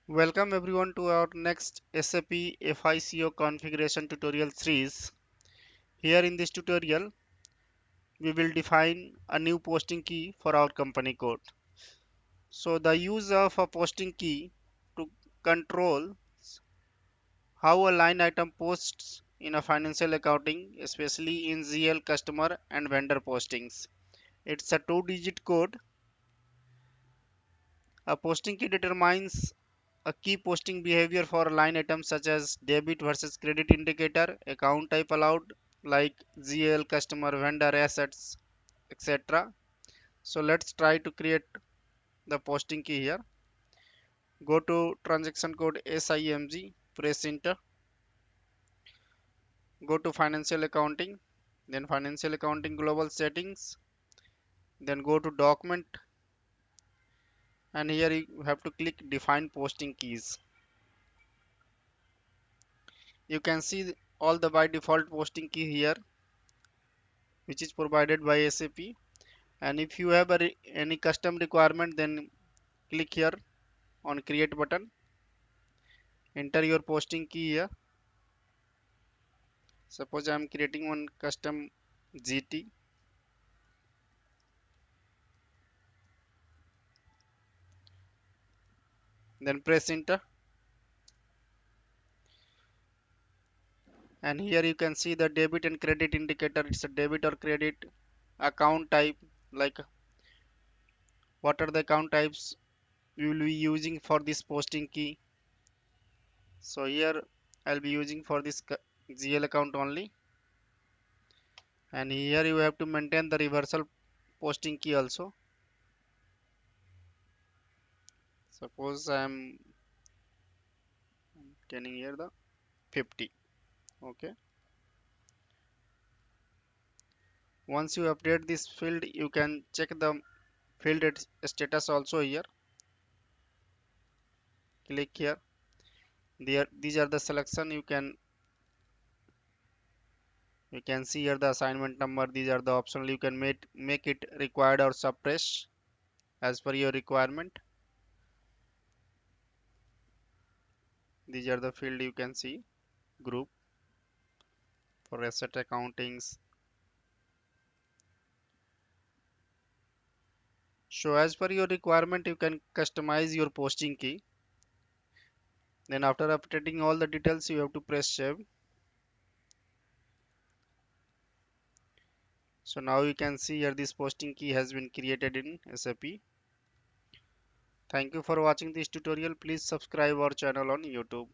Welcome everyone to our next SAP FICO configuration tutorial series. Here in this tutorial, we will define a new posting key for our company code. So the use of a posting key to control how a line item posts in a financial accounting, especially in GL customer and vendor postings. It's a two-digit code. A posting key determines a key posting behavior for line items such as debit versus credit indicator, account type allowed like GL, customer, vendor, assets, etc. So let's try to create the posting key here. Go to transaction code SIMG, press enter, go to financial accounting, then financial accounting global settings, then go to document, and here you have to click define posting keys. You can see all the by default posting key here, which is provided by SAP. And if you have any custom requirement, then click here on create button, enter your posting key here. Suppose I am creating one custom GT, then press enter, and here you can see the debit and credit indicator. It's a debit or credit. Account type, like what are the account types we will be using for this posting key. So here I'll be using for this GL account only, and here you have to maintain the reversal posting key also. Suppose I am getting here the 50. Okay, once you update this field, you can check the field status also here. Click here. There, these are the selection. You can see here the assignment number. These are the optional. You can make it required or suppress as per your requirement. These are the field you can see. Group for asset accountings. So as per your requirement, you can customize your posting key. Then after updating all the details, you have to press save. So now you can see here this posting key has been created in SAP. Thank you for watching this tutorial. Please subscribe our channel on YouTube.